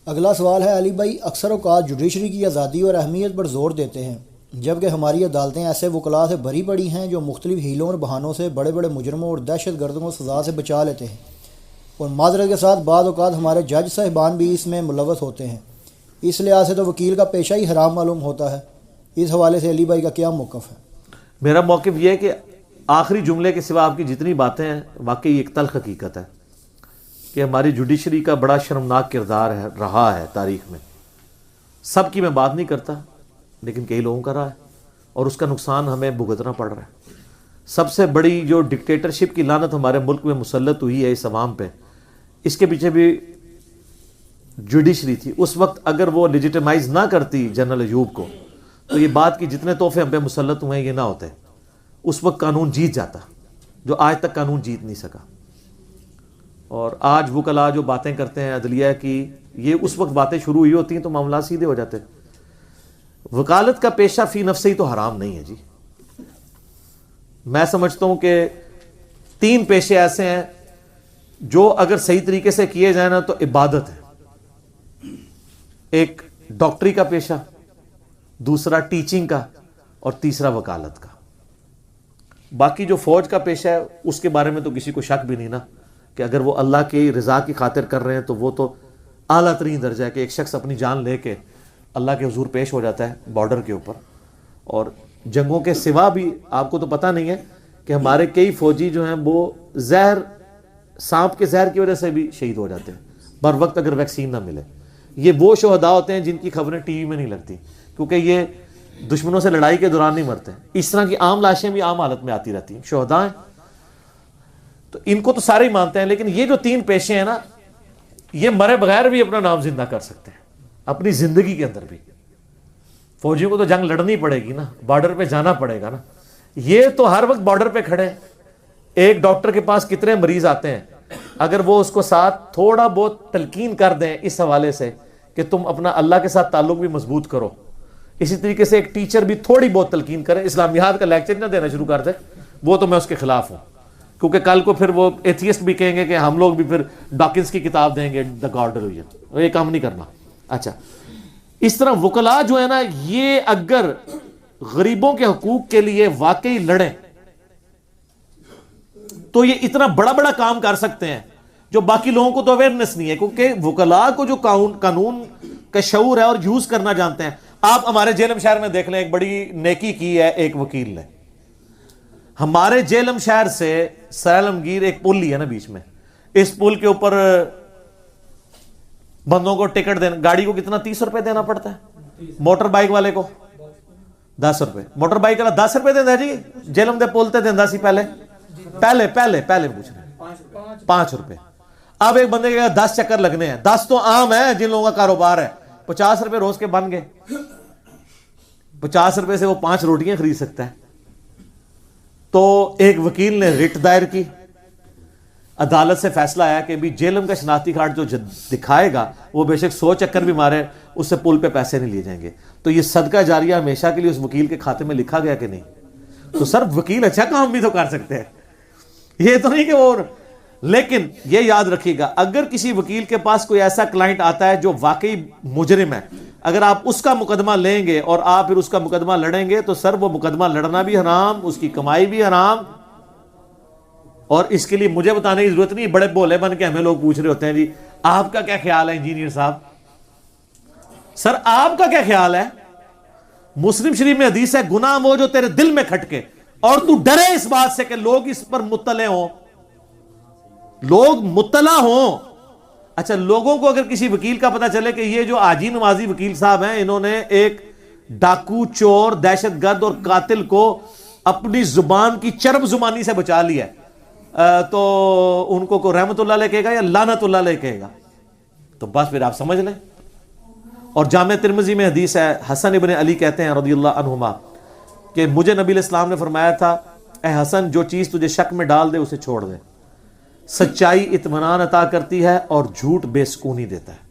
اگلا سوال ہے علی بھائی، اکثر اوقات جوڈیشری کی آزادی اور اہمیت پر زور دیتے ہیں، جبکہ ہماری عدالتیں ایسے وکلاء سے بھری پڑی ہیں جو مختلف ہیلوں اور بہانوں سے بڑے بڑے مجرموں اور دہشت گردوں کو سزا سے بچا لیتے ہیں، اور معذرت کے ساتھ بعض اوقات ہمارے جج صاحبان بھی اس میں ملوث ہوتے ہیں۔ اس لحاظ سے تو وکیل کا پیشہ ہی حرام معلوم ہوتا ہے۔ اس حوالے سے علی بھائی کا کیا موقف ہے؟ میرا موقف یہ ہے کہ آخری جملے کے سوا آپ کی جتنی باتیں ہیں واقعی ایک تلخ حقیقت ہے کہ ہماری جوڈیشری کا بڑا شرمناک کردار رہا ہے تاریخ میں۔ سب کی میں بات نہیں کرتا، لیکن کئی لوگوں کا رہا ہے، اور اس کا نقصان ہمیں بھگتنا پڑ رہا ہے۔ سب سے بڑی جو ڈکٹیٹرشپ کی لعنت ہمارے ملک میں مسلط ہوئی ہے اس عوام پہ، اس کے پیچھے بھی جوڈیشری تھی۔ اس وقت اگر وہ لیجیٹیمائز نہ کرتی جنرل ایوب کو، تو یہ بات کہ جتنے تحفے ہم پہ مسلط ہوئے ہیں یہ نہ ہوتے۔ اس وقت قانون جیت جاتا، جو آج تک قانون جیت نہیں سکا۔ اور آج وکلاء جو باتیں کرتے ہیں عدلیہ کی، یہ اس وقت باتیں شروع ہوئی ہوتی ہیں تو معاملات سیدھے ہو جاتے ہیں۔ وکالت کا پیشہ فی نفسہ ہی تو حرام نہیں ہے جی۔ میں سمجھتا ہوں کہ 3 پیشے ایسے ہیں جو اگر صحیح طریقے سے کیے جائیں نا تو عبادت ہے۔ ایک ڈاکٹری کا پیشہ، دوسرا ٹیچنگ کا، اور تیسرا وکالت کا۔ باقی جو فوج کا پیشہ ہے اس کے بارے میں تو کسی کو شک بھی نہیں نا، کہ اگر وہ اللہ کی رضا کی خاطر کر رہے ہیں تو وہ تو اعلیٰ ترین درجہ ہے کہ ایک شخص اپنی جان لے کے اللہ کے حضور پیش ہو جاتا ہے بارڈر کے اوپر۔ اور جنگوں کے سوا بھی آپ کو تو پتہ نہیں ہے کہ ہمارے کئی فوجی جو ہیں وہ سانپ کے زہر کی وجہ سے بھی شہید ہو جاتے ہیں بر وقت اگر ویکسین نہ ملے۔ یہ وہ شہداء ہوتے ہیں جن کی خبریں ٹی وی میں نہیں لگتی، کیونکہ یہ دشمنوں سے لڑائی کے دوران نہیں مرتے۔ اس طرح کی عام لاشیں بھی عام حالت میں آتی رہتی ہیں، شہداء ہیں۔ تو ان کو تو سارے ہی مانتے ہیں، لیکن یہ جو 3 پیشے ہیں نا، یہ مرے بغیر بھی اپنا نام زندہ کر سکتے ہیں اپنی زندگی کے اندر بھی۔ فوجیوں کو تو جنگ لڑنی پڑے گی نا، بارڈر پہ جانا پڑے گا نا۔ یہ تو ہر وقت بارڈر پہ کھڑے ہیں۔ ایک ڈاکٹر کے پاس کتنے مریض آتے ہیں، اگر وہ اس کو ساتھ تھوڑا بہت تلقین کر دیں اس حوالے سے کہ تم اپنا اللہ کے ساتھ تعلق بھی مضبوط کرو، اسی طریقے سے ایک ٹیچر بھی تھوڑی بہت تلقین کرے، اسلامیات کا لیکچر نہ دینا شروع کر دے، وہ تو میں اس کے خلاف ہوں، کیونکہ کل کو پھر وہ ایتھیسٹ بھی کہیں گے کہ ہم لوگ بھی پھر ڈاکنز کی کتاب دیں گے دا گاڈ ریلیجن، یہ کام نہیں کرنا۔ اچھا، اس طرح وکلاء جو ہے نا، یہ اگر غریبوں کے حقوق کے لیے واقعی لڑیں تو یہ اتنا بڑا بڑا کام کر سکتے ہیں جو باقی لوگوں کو تو اویئرنس نہیں ہے، کیونکہ وکلاء کو جو قانون کا شعور ہے اور یوز کرنا جانتے ہیں۔ آپ ہمارے جیلم شہر میں دیکھ لیں، ایک بڑی نیکی کی ہے ایک وکیل نے۔ ہمارے جیلم شہر سے سیلمگیر ایک پل ہی ہے نا بیچ میں، اس پل کے اوپر بندوں کو ٹکٹ دینا، گاڑی کو کتنا 30 روپے دینا پڑتا ہے، موٹر بائک والے کو 10 روپے، موٹر بائک والا 10 روپے دینا جی، جیلم دے پول تے دینا سی پہلے پوچھ رہے ہیں 5 روپے۔ اب ایک بندے کے 10 چکر لگنے ہیں، 10 تو عام ہے جن لوگوں کا کاروبار ہے، 50 روپے روز کے بن گئے، 50 روپے سے وہ 5 روٹیاں خرید سکتا ہے۔ تو ایک وکیل نے رٹ دائر کی، عدالت سے فیصلہ آیا کہ بھی جیلم کا شناختی کارڈ جو دکھائے گا وہ بے شک 100 چکر بھی مارے اس سے پل پہ پیسے نہیں لیے جائیں گے۔ تو یہ صدقہ جاریہ ہمیشہ کے لیے اس وکیل کے کھاتے میں لکھا گیا کہ نہیں؟ تو سر وکیل اچھا کام بھی تو کر سکتے ہیں، یہ تو نہیں کہ وہ۔ لیکن یہ یاد رکھیے گا، اگر کسی وکیل کے پاس کوئی ایسا کلائنٹ آتا ہے جو واقعی مجرم ہے، اگر آپ اس کا مقدمہ لیں گے اور آپ پھر اس کا مقدمہ لڑیں گے تو سر وہ مقدمہ لڑنا بھی حرام، اس کی کمائی بھی حرام۔ اور اس کے لیے مجھے بتانے کی ضرورت نہیں، بڑے بولے بن کے ہمیں لوگ پوچھ رہے ہوتے ہیں جی آپ کا کیا خیال ہے انجینئر صاحب؟ سر آپ کا کیا خیال ہے؟ مسلم شریف میں حدیث ہے، گناہ وہ جو تیرے دل میں کھٹکے اور تو ڈرے اس بات سے کہ لوگ اس پر مطلع ہوں، لوگ مطلع ہوں۔ اچھا، لوگوں کو اگر کسی وکیل کا پتا چلے کہ یہ جو آجی نمازی وکیل صاحب ہیں، انہوں نے ایک ڈاکو، چور، دہشت گرد اور قاتل کو اپنی زبان کی چرب زبانی سے بچا لیا ہے، تو ان کو کوئی رحمت اللہ علیہ کہے گا یا لعنت اللہ علیہ کہے گا؟ تو بس پھر آپ سمجھ لیں۔ اور جامع ترمذی میں حدیث ہے، حسن ابن علی کہتے ہیں رضی اللہ عنہما کہ مجھے نبی علیہ السلام نے فرمایا تھا، اے حسن جو چیز تجھے شک میں ڈال دے اسے چھوڑ دے، سچائی اطمینان عطا کرتی ہے اور جھوٹ بے سکونی دیتا ہے۔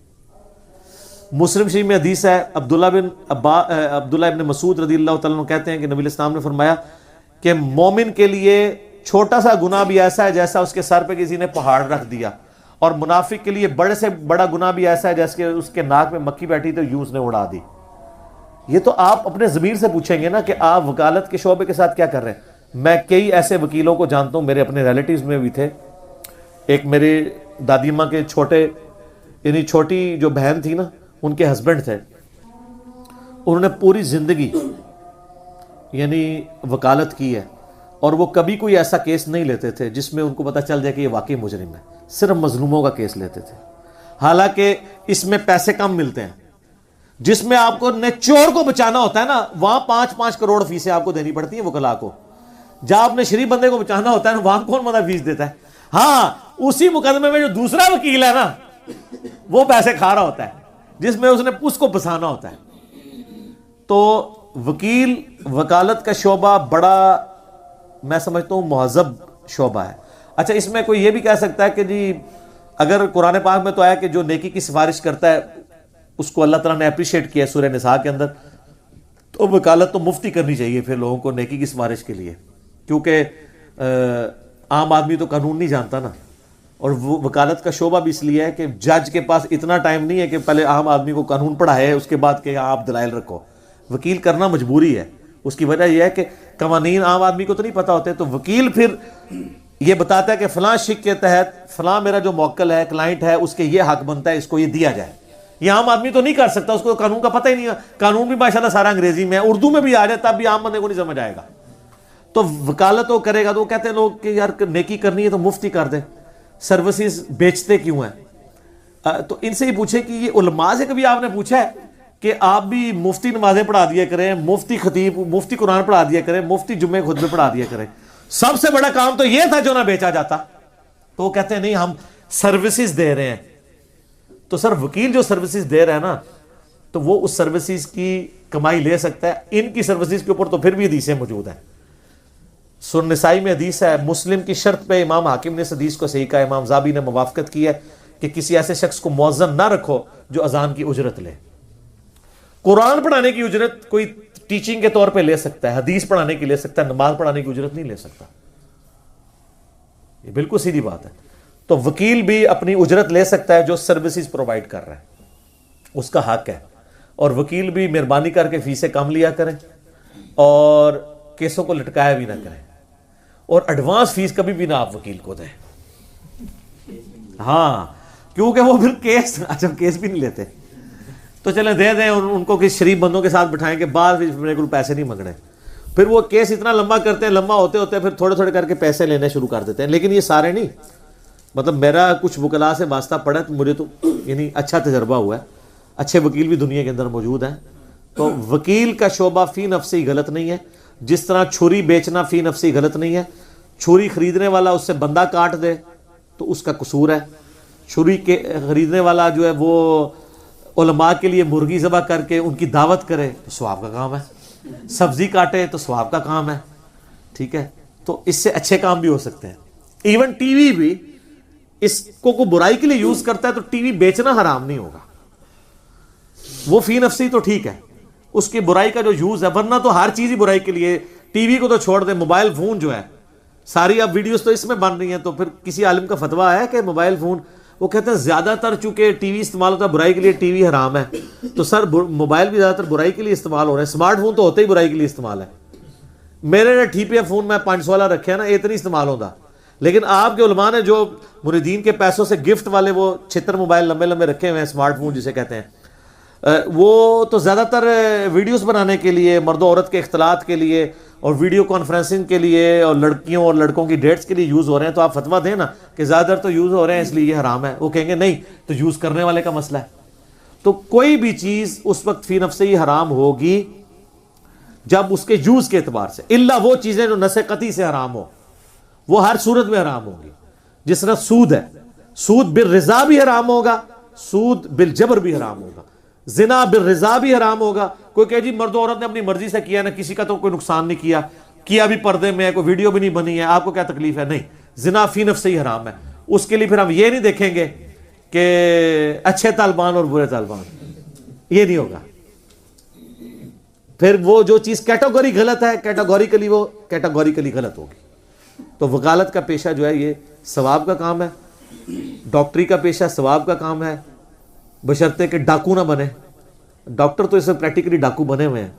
مسلم شریف میں حدیث ہے، عبداللہ ابن مسعود رضی اللہ تعالیٰ عنہ کہتے ہیں کہ نبی علیہ السلام نے فرمایا کہ مومن کے لیے چھوٹا سا گناہ بھی ایسا ہے جیسا اس کے سر پہ کسی نے پہاڑ رکھ دیا، اور منافق کے لیے بڑے سے بڑا گناہ بھی ایسا ہے جیسے کہ اس کے ناک میں مکھی بیٹھی تو یوں اس نے اڑا دی. یہ تو آپ اپنے ضمیر سے پوچھیں گے نا کہ آپ وکالت کے شعبے کے ساتھ کیا کر رہے ہیں. میں کئی ایسے وکیلوں کو جانتا ہوں, میرے اپنے ریلیٹیوز میں بھی تھے. ایک میرے دادی ماں کے چھوٹی جو بہن تھی نا, ان کے ہسبینڈ تھے, انہوں نے پوری زندگی وکالت کی ہے, اور وہ کبھی کوئی ایسا کیس نہیں لیتے تھے جس میں ان کو پتہ چل جائے کہ یہ واقعی مجرم ہے. صرف مظلوموں کا کیس لیتے تھے, حالانکہ اس میں پیسے کم ملتے ہیں. جس میں آپ کو چور کو بچانا ہوتا ہے نا, وہاں 5-5 کروڑ فیسیں آپ کو دینی پڑتی ہیں وکلا کو. جب آپ نے شریف بندے کو بچانا ہوتا ہے نا, وہاں کون مدد فیس دیتا ہے؟ ہاں, اسی مقدمے میں جو دوسرا وکیل ہے نا, وہ پیسے کھا رہا ہوتا ہے, جس میں اس کو پھنسانا ہوتا ہے. تو وکیل وکالت کا شعبہ بڑا, میں سمجھتا ہوں, مہذب شعبہ ہے. اچھا, اس میں کوئی یہ بھی کہہ سکتا ہے کہ جی اگر قرآن پاک میں تو آیا کہ جو نیکی کی سفارش کرتا ہے اس کو اللہ تعالیٰ نے اپریشیٹ کیا سورہ نساء کے اندر, تو وکالت تو مفتی کرنی چاہیے پھر لوگوں کو نیکی کی سفارش کے لیے, کیونکہ عام آدمی تو قانون نہیں جانتا نا. اور وہ وکالت کا شعبہ بھی اس لیے ہے کہ جج کے پاس اتنا ٹائم نہیں ہے کہ پہلے عام آدمی کو قانون پڑھائے اس کے بعد کہ آپ دلائل رکھو. وکیل کرنا مجبوری ہے. اس کی وجہ یہ ہے کہ قوانین عام آدمی کو تو نہیں پتہ ہوتے, تو وکیل پھر یہ بتاتا ہے کہ فلاں شک کے تحت فلاں میرا جو موکل ہے, کلائنٹ ہے, اس کے یہ حق بنتا ہے, اس کو یہ دیا جائے. یہ عام آدمی تو نہیں کر سکتا, اس کو قانون کا پتہ ہی نہیں ہے. قانون بھی ماشاءاللہ سارا انگریزی میں ہے, اردو میں بھی آ جائے تب بھی عام بندے کو نہیں سمجھ آئے گا. تو وکالت وہ کرے گا تو وہ کہتے ہیں لوگ کہ یار نیکی کرنی ہے تو مفتی کر دے, سروسز بیچتے کیوں ہیں؟ تو ان سے ہی پوچھے کہ یہ علماء سے کبھی آپ نے پوچھا ہے کہ آپ بھی مفتی نمازیں پڑھا دیا کریں, مفتی خطیب, مفتی قرآن پڑھا دیا کریں, مفتی جمعے خطبے پڑھا دیا کریں, سب سے بڑا کام تو یہ تھا جو نہ بیچا جاتا. تو وہ کہتے ہیں نہیں ہم سروسز دے رہے ہیں. تو سر وکیل جو سروسز دے رہا ہے نا, تو وہ اس سروسز کی کمائی لے سکتا ہے. ان کی سروسز کے اوپر تو پھر بھی حدیثیں موجود ہیں. سورہ نسائی میں حدیث ہے, مسلم کی شرط پہ امام حاکم نے اس حدیث کو صحیح کہا, امام زابی نے موافقت کی ہے کہ کسی ایسے شخص کو مؤذن نہ رکھو جو اذان کی اجرت لے. قرآن پڑھانے کی اجرت کوئی ٹیچنگ کے طور پہ لے سکتا ہے, حدیث پڑھانے کی لے سکتا ہے, نماز پڑھانے کی اجرت نہیں لے سکتا. یہ بالکل سیدھی بات ہے. تو وکیل بھی اپنی اجرت لے سکتا ہے جو سروسز پرووائڈ کر رہا ہے, اس کا حق ہے. اور وکیل بھی مہربانی کر کے فیسیں کم لیا کریں اور کیسوں کو لٹکایا بھی نہ کریں, اور ایڈوانس فیس کبھی بھی نہ آپ وکیل کو دیں. ہاں, کیونکہ وہ پھر کیس بھی نہیں لیتے. تو چلیں دے دیں ان کو کسی شریف بندوں کے ساتھ بٹھائیں کہ بعد میرے کو پیسے نہیں منگنے. پھر وہ کیس اتنا لمبا کرتے ہیں, لمبا ہوتے ہوتے پھر تھوڑے تھوڑے کر کے پیسے لینے شروع کر دیتے ہیں. لیکن یہ سارے نہیں, مطلب میرا کچھ وکلا سے واسطہ پڑا تو مجھے تو اچھا تجربہ ہوا ہے. اچھے وکیل بھی دنیا کے اندر موجود ہیں. تو وکیل کا شعبہ فی نفسی غلط نہیں ہے, جس طرح چھری بیچنا فی نفسی غلط نہیں ہے. چھری خریدنے والا اس سے بندہ کاٹ دے تو اس کا قصور ہے. چھری کے خریدنے والا جو ہے وہ علماء کے لیے مرغی ذبح کر کے ان کی دعوت کرے تو ثواب کا کام ہے. سبزی کاٹے تو ثواب کا کام ہے. ٹھیک ہے, تو اس سے اچھے کام بھی ہو سکتے ہیں. ایون ٹی وی بھی اس کو کوئی برائی کے لیے یوز کرتا ہے تو ٹی وی بیچنا حرام نہیں ہوگا, وہ فی نفسی تو ٹھیک ہے. اس کی برائی کا جو یوز ہے, ورنہ تو ہر چیز ہی برائی کے لیے. ٹی وی کو تو چھوڑ دیں, موبائل فون جو ہے ساری اب ویڈیوز تو اس میں بن رہی ہیں. تو پھر کسی عالم کا فتویٰ ہے کہ موبائل فون, وہ کہتے ہیں زیادہ تر چونکہ ٹی وی استعمال ہوتا ہے برائی کے لیے, ٹی وی حرام ہے. تو سر موبائل بھی زیادہ تر برائی کے لیے استعمال ہو رہے ہیں, اسمارٹ فون تو ہوتے ہی برائی کے لیے استعمال ہے. میرے ٹھیپیا فون میں 516 رکھے ہیں نا, یہ تو نہیں استعمال ہوتا. لیکن آپ کے علماء نے جو مریدین کے پیسوں سے گفٹ والے وہ 76 موبائل لمبے لمبے رکھے ہوئے ہیں, اسمارٹ فون جسے کہتے ہیں, وہ تو زیادہ تر ویڈیوز بنانے کے لیے, مرد و عورت کے اختلاط کے لیے اور ویڈیو کانفرنسنگ کے لیے اور لڑکیوں اور لڑکوں کی ڈیٹس کے لیے یوز ہو رہے ہیں. تو آپ فتویٰ دیں نا کہ زیادہ تر تو یوز ہو رہے ہیں اس لیے یہ حرام ہے. وہ کہیں گے نہیں, تو یوز کرنے والے کا مسئلہ ہے. تو کوئی بھی چیز اس وقت فی نفس ہی حرام ہوگی جب اس کے یوز کے اعتبار سے, الا وہ چیزیں جو نص قطعی سے حرام ہو, وہ ہر صورت میں حرام ہوگی. جس طرح سود ہے, سود بالرضا بھی حرام ہوگا, سود بالجبر بھی حرام ہوگا. زنا بالرضا بھی حرام ہوگا. کوئی کہ جی مرد و عورت نے اپنی مرضی سے کیا نا, کسی کا تو کوئی نقصان نہیں کیا بھی پردے میں ہے, کوئی ویڈیو بھی نہیں بنی ہے, آپ کو کیا تکلیف ہے؟ نہیں, زنا فی نفس ہی حرام ہے. اس کے لیے پھر ہم یہ نہیں دیکھیں گے کہ اچھے طالبان اور برے طالبان, یہ نہیں ہوگا. پھر وہ جو چیز کیٹیگوری غلط ہے, کیٹیگوریکلی وہ کیٹیگوریکلی غلط ہوگی. تو وکالت کا پیشہ جو ہے یہ ثواب کا کام ہے, ڈاکٹری کا پیشہ ثواب کا کام ہے، بشرطے کہ ڈاکو نہ بنے. ڈاکٹر تو اس میں پریکٹیکلی ڈاکو بنے ہوئے ہیں.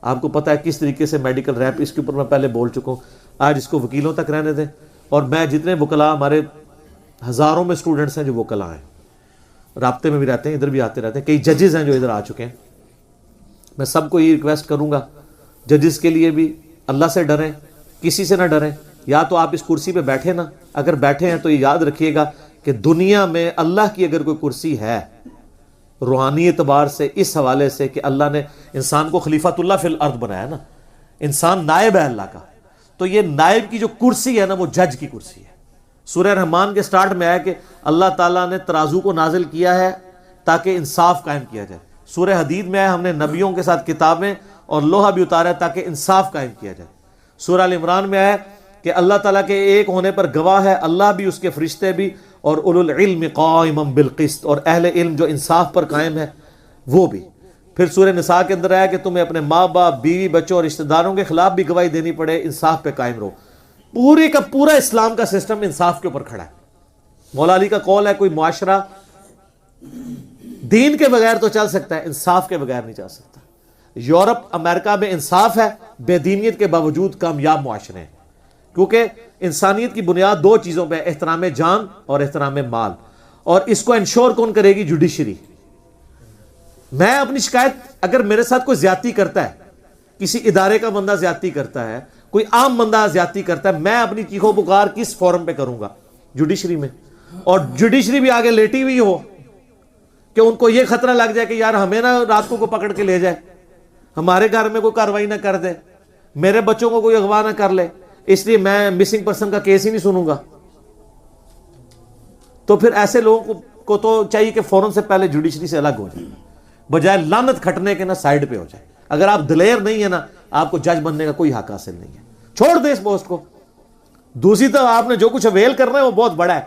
آپ کو پتہ ہے کس طریقے سے میڈیکل ریپ، اس کے اوپر میں پہلے بول چکا ہوں. آج اس کو وکیلوں تک رہنے دیں. اور میں جتنے وکلاء، ہمارے ہزاروں میں اسٹوڈنٹس ہیں جو وکلاء ہیں، رابطے میں بھی رہتے ہیں، ادھر بھی آتے رہتے ہیں. کئی ججز ہیں جو ادھر آ چکے ہیں. میں سب کو یہ ریکویسٹ کروں گا، ججز کے لیے بھی اللہ سے ڈریں، کسی سے نہ ڈریں. یا تو آپ اس کرسی پہ بیٹھے نا، اگر بیٹھے ہیں تو یہ یاد رکھیے گا کہ دنیا میں اللہ کی اگر کوئی کرسی ہے روحانی اعتبار سے، اس حوالے سے کہ اللہ نے انسان کو خلیفۃ اللہ فی الارض بنایا نا، انسان نائب ہے اللہ کا، تو یہ نائب کی جو کرسی ہے نا وہ جج کی کرسی ہے. سورہ رحمان کے سٹارٹ میں ہے کہ اللہ تعالیٰ نے ترازو کو نازل کیا ہے تاکہ انصاف قائم کیا جائے. سورہ حدید میں ہے ہم نے نبیوں کے ساتھ کتابیں اور لوہا بھی اتارا ہے تاکہ انصاف قائم کیا جائے. سورہ ال عمران میں ہے کہ اللہ تعالیٰ کے ایک ہونے پر گواہ ہے اللہ بھی، اس کے فرشتے بھی، اور اولو العلم قائما بالقسط، اور اہل علم جو انصاف پر قائم ہے وہ بھی. پھر سورہ نساء کے اندر ہے کہ تمہیں اپنے ماں باپ، بیوی بچوں اور رشتہ داروں کے خلاف بھی گواہی دینی پڑے، انصاف پہ قائم رہو. پورے کا پورا اسلام کا سسٹم انصاف کے اوپر کھڑا ہے. مولا علی کا قول ہے کوئی معاشرہ دین کے بغیر تو چل سکتا ہے، انصاف کے بغیر نہیں چل سکتا. یورپ امریکہ میں انصاف ہے، بے دینیت کے باوجود کامیاب معاشرے ہیں. کیونکہ انسانیت کی بنیاد دو چیزوں پہ، احترام جان اور احترام مال. اور اس کو انشور کون کرے گی؟ جوڈیشری. میں اپنی شکایت، اگر میرے ساتھ کوئی زیادتی کرتا ہے، کسی ادارے کا بندہ زیادتی کرتا ہے، کوئی عام بندہ زیادتی کرتا ہے، میں اپنی چیخو پکار کس فورم پہ کروں گا؟ جوڈیشری میں. اور جوڈیشری بھی آگے لیٹی ہوئی ہو کہ ان کو یہ خطرہ لگ جائے کہ یار ہمیں نہ رات کو پکڑ کے لے جائے، ہمارے گھر میں کوئی کاروائی نہ کر دے، میرے بچوں کو کوئی اغوا نہ کر لے، اس لیے میں مسنگ پرسن کا کیس ہی نہیں سنوں گا. تو پھر ایسے لوگوں کو تو چاہیے کہ فوراً سے پہلے جوڈیشری سے الگ ہو جائے، بجائے لعنت کھٹنے کے نا سائڈ پہ ہو جائے. اگر آپ دلیر نہیں ہے نا، آپ کو جج بننے کا کوئی حق حاصل نہیں ہے. چھوڑ دیں اس پوسٹ کو. دوسری طرف آپ نے جو کچھ اویل کرنا ہے وہ بہت بڑا ہے.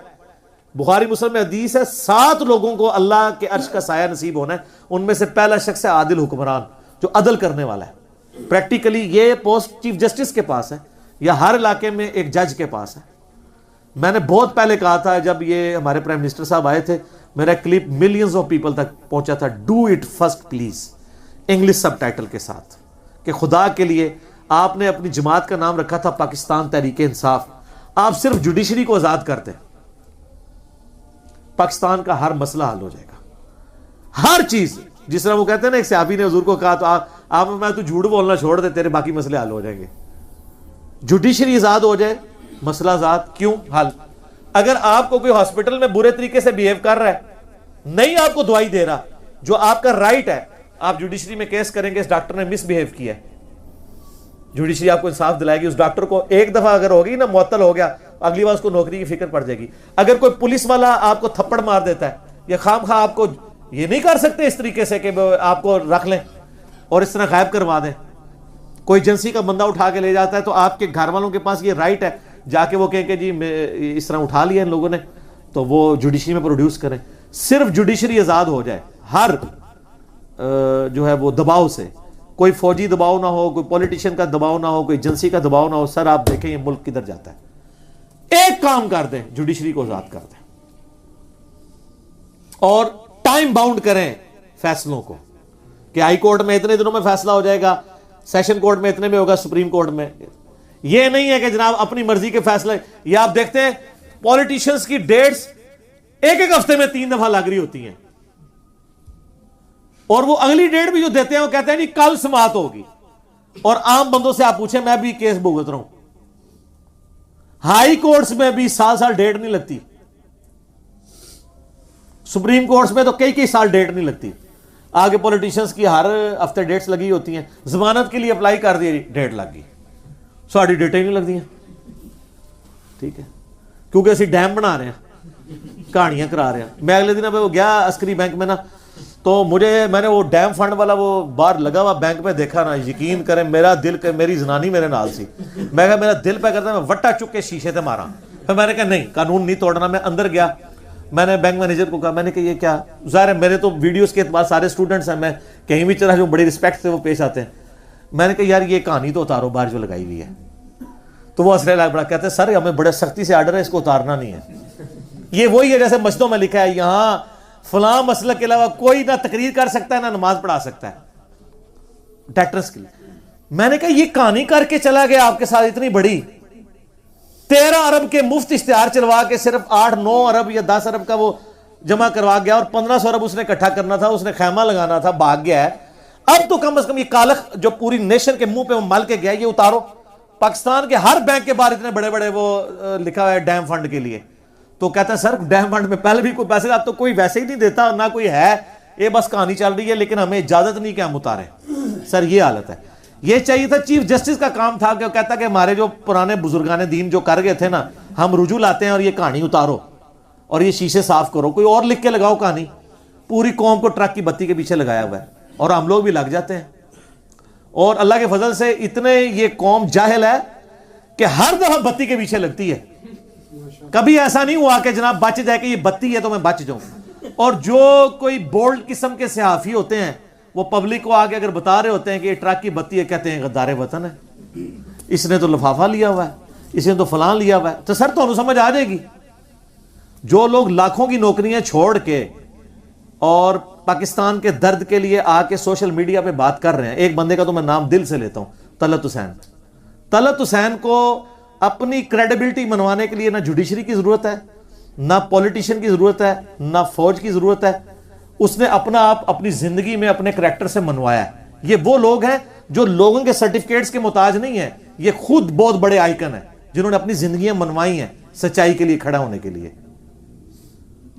بخاری مسلم میں حدیث ہے 7 لوگوں کو اللہ کے عرش کا سایہ نصیب ہونا ہے. ان میں سے پہلا شخص ہے عادل حکمران، جو عدل کرنے والا ہے. پریکٹیکلی یہ پوسٹ چیف جسٹس کے پاس ہے یا ہر علاقے میں ایک جج کے پاس ہے. میں نے بہت پہلے کہا تھا جب یہ ہمارے پرائم منسٹر صاحب آئے تھے، میرا کلپ ملینز آف پیپل تک پہنچا تھا، do it first please, English sub title کے ساتھ، کہ خدا کے لیے آپ نے اپنی جماعت کا نام رکھا تھا پاکستان تحریک انصاف، آپ صرف جوڈیشری کو آزاد کرتے، پاکستان کا ہر مسئلہ حل ہو جائے گا. ہر چیز، جس طرح وہ کہتے ہیں نا، ایک صحابی نے حضور کو کہا تو آپ میں تو جھوٹ بولنا چھوڑ دے، تیرے باقی مسئلے حل ہو جائیں گے. جوڈیشری آزاد ہو جائے، مسئلہ آزاد. کیوں حل؟ اگر آپ کو کوئی ہاسپٹل میں برے طریقے سے بیہیو کر رہا ہے، نہیں آپ کو دوائی دے رہا، جو آپ کا رائٹ ہے، آپ جوڈیشری میں کیس کریں گے اس ڈاکٹر نے مس بیہیو کیا ہے، جوڈیشری آپ کو انصاف دلائے گی. اس ڈاکٹر کو ایک دفعہ اگر ہوگی نا، معطل ہو گیا، اگلی بار اس کو نوکری کی فکر پڑ جائے گی. اگر کوئی پولیس والا آپ کو تھپڑ مار دیتا ہے یا خام خواہ، آپ کو یہ نہیں کر سکتے اس طریقے سے کہ آپ کو رکھ لیں اور اس طرح غائب کروا دیں. کوئی ایجنسی کا بندہ اٹھا کے لے جاتا ہے تو آپ کے گھر والوں کے پاس یہ رائٹ ہے جا کے وہ کہیں کہ جی اس طرح اٹھا لیا ان لوگوں نے، تو وہ جوڈیشری میں پروڈیوس کریں. صرف جوڈیشری آزاد ہو جائے ہر جو ہے وہ دباؤ سے، کوئی فوجی دباؤ نہ ہو، کوئی پولیٹیشین کا دباؤ نہ ہو، کوئی ایجنسی کا دباؤ نہ ہو. سر آپ دیکھیں یہ ملک کدھر جاتا ہے. ایک کام کر دیں، جوڈیشری کو آزاد کر دیں اور ٹائم باؤنڈ کریں فیصلوں کو، کہ ہائی کورٹ میں اتنے دنوں میں فیصلہ ہو جائے گا، سیشن کورٹ میں اتنے میں ہوگا، سپریم کورٹ میں. یہ نہیں ہے کہ جناب اپنی مرضی کے فیصلے. یہ آپ دیکھتے ہیں پولیٹیشنز کی ڈیٹس ایک ہفتے میں 3 دفعہ لگ رہی ہوتی ہیں، اور وہ اگلی ڈیٹ بھی جو دیتے ہیں وہ کہتے ہیں نہیں کل سماعت ہوگی. اور عام بندوں سے آپ پوچھیں، میں بھی کیس بھگت رہا ہوں، ہائی کورٹس میں بھی سال ڈیٹ نہیں لگتی، سپریم کورٹس میں تو کئی سال ڈیٹ نہیں لگتی. آگے پولیٹیشنز کی ہر ہفتے ڈیٹس لگی ہوتی ہیں. ضمانت کے لیے اپلائی کر دی، ڈیٹ لگ گئی، ساری ڈیٹیں نہیں لگتی ہیں. ٹھیک ہے، کیونکہ اسی ڈیم بنا رہے ہیں، کہانیاں کرا رہے ہیں. میں اگلے دن وہ گیا عسکری بینک میں نا، تو میں نے وہ ڈیم فنڈ والا وہ باہر لگا ہوا بینک میں دیکھا نا، یقین کریں میرا دل، میری زنانی میرے نال سی، میں کہا میرا دل پہ کرتا ہے، میں وٹا چک کے شیشے تے مارا. پھر میں نے کہا نہیں، قانون نہیں توڑنا. میں اندر گیا، میں نے بینک مینیجر کو کہا، میں نے کہا یہ کیا؟ ظاہر ہے میرے تو ویڈیوز کے اعتبار سارے اسٹوڈنٹس ہیں، میں کہیں بھی چلا جو بڑی رسپیکٹ سے وہ پیش آتے ہیں. میں نے کہا یار یہ کہانی تو اتارو باہر جو لگائی ہوئی ہے. تو وہ ہنسنے لگ پڑا، کہتے ہیں سر ہمیں بڑے سختی سے آرڈر ہے، اس کو اتارنا نہیں ہے. یہ وہی ہے جیسے مسجدوں میں لکھا ہے یہاں فلاں مسلک کے علاوہ کوئی نہ تقریر کر سکتا ہے نہ نماز پڑھا سکتا ہے، ڈائریکٹرس کے لیے۔ میں نے کہا یہ کہانی کر کے چلا گیا آپ کے ساتھ اتنی بڑی، 13 ارب کے مفت اشتہار چلوا کے صرف 8-9 ارب یا 10 ارب کا وہ جمع کروا گیا، اور 1500 ارب اس نے اکٹھا کرنا تھا، اس نے خیمہ لگانا تھا، بھاگ گیا ہے۔ اب تو کم از کم یہ کالخ جو پوری نیشن کے منہ پہ وہ مل کے گیا یہ اتارو۔ پاکستان کے ہر بینک کے باہر اتنے بڑے بڑے وہ لکھا ہوا ہے ڈیم فنڈ کے لیے، تو کہتا ہے سر ڈیم فنڈ میں پہلے بھی کوئی پیسے، اب تو کوئی ویسے ہی نہیں دیتا، نہ کوئی ہے، یہ بس کہانی چل رہی ہے لیکن ہمیں اجازت نہیں کہ ہم اتاریں۔ سر یہ حالت ہے۔ یہ چاہیے تھا چیف جسٹس کا کام تھا کہ وہ کہتا کہ ہمارے جو پرانے بزرگان دین جو کر گئے تھے نا، ہم رجوع لاتے ہیں اور یہ کہانی اتارو اور یہ شیشے صاف کرو، کوئی اور لکھ کے لگاؤ کہانی۔ پوری قوم کو ٹرک کی بتی کے پیچھے لگایا ہوا ہے اور ہم لوگ بھی لگ جاتے ہیں، اور اللہ کے فضل سے اتنے یہ قوم جاہل ہے کہ ہر دفعہ بتی کے پیچھے لگتی ہے۔ کبھی ایسا نہیں ہوا کہ جناب بچ جائے کہ یہ بتی ہے تو میں بچ جاؤں۔ اور جو کوئی بولڈ قسم کے صحافی ہوتے ہیں وہ پبلک کو آگے اگر بتا رہے ہوتے ہیں کہ یہ ٹرک کی بتی ہے، کہتے ہیں غدار وطن ہے، اس نے تو لفافہ لیا ہوا ہے، اس نے تو فلاں لیا ہوا ہے۔ تو سر تو سمجھ آ جائے گی، جو لوگ لاکھوں کی نوکریاں چھوڑ کے اور پاکستان کے درد کے لیے آ کے سوشل میڈیا پہ بات کر رہے ہیں، ایک بندے کا تو میں نام دل سے لیتا ہوں، طلعت حسین۔ طلعت حسین کو اپنی کریڈیبلٹی منوانے کے لیے نہ جوڈیشری کی ضرورت ہے، نہ پولیٹیشین کی ضرورت ہے، نہ فوج کی ضرورت ہے، اس نے اپنا آپ اپنی زندگی میں اپنے کریکٹر سے منوایا ہے۔ یہ وہ لوگ ہیں جو لوگوں کے سرٹیفکیٹس کے محتاج نہیں ہیں، یہ خود بہت بڑے آئیکن ہیں جنہوں نے اپنی زندگیاں منوائی ہیں سچائی کے لیے کھڑا ہونے کے لیے۔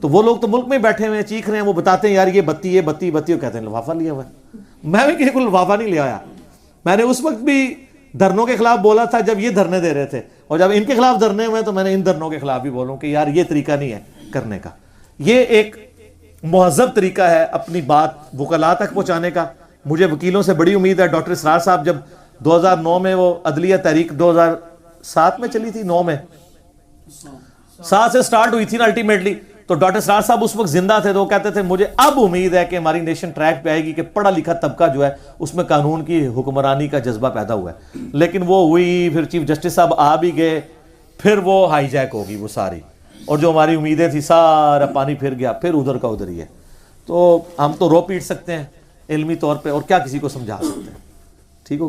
تو وہ لوگ تو ملک میں بیٹھے ہوئے ہیں، چیخ رہے ہیں، وہ بتاتے ہیں یار یہ بتی ہے، بتی بتی، وہ کہتے ہیں لفافہ لیا ہوا ہے۔ میں بھی کسی کو لفافہ نہیں لے آیا، میں نے اس وقت بھی دھرنوں کے خلاف بولا تھا جب یہ دھرنے دے رہے تھے، اور جب ان کے خلاف دھرنے ہوئے تو میں نے ان دھرنوں کے خلاف بھی بولوں کہ یار یہ طریقہ نہیں ہے کرنے کا۔ یہ ایک مہذب طریقہ ہے اپنی بات وکلاء تک پہنچانے کا۔ مجھے وکیلوں سے بڑی امید ہے۔ ڈاکٹر اسرار صاحب جب 2009 میں وہ عدلیہ تحریک 2007 میں چلی تھی، 9 میں 7 سے سٹارٹ ہوئی تھی نا الٹیمیٹلی، تو ڈاکٹر اسرار صاحب اس وقت زندہ تھے، تو وہ کہتے تھے مجھے اب امید ہے کہ ہماری نیشن ٹریک پہ آئے گی کہ پڑھا لکھا طبقہ جو ہے اس میں قانون کی حکمرانی کا جذبہ پیدا ہوا ہے۔ لیکن وہ ہوئی، پھر چیف جسٹس صاحب آ بھی گئے، پھر وہ ہائی جیک ہوگی وہ ساری، اور جو ہماری امیدیں تھی سارا پانی پھر گیا، پھر ادھر کا ادھر ہی ہے۔ تو ہم تو رو پیٹ سکتے ہیں علمی طور پہ، اور کیا کسی کو سمجھا سکتے ہیں؟ ٹھیک ہو گیا۔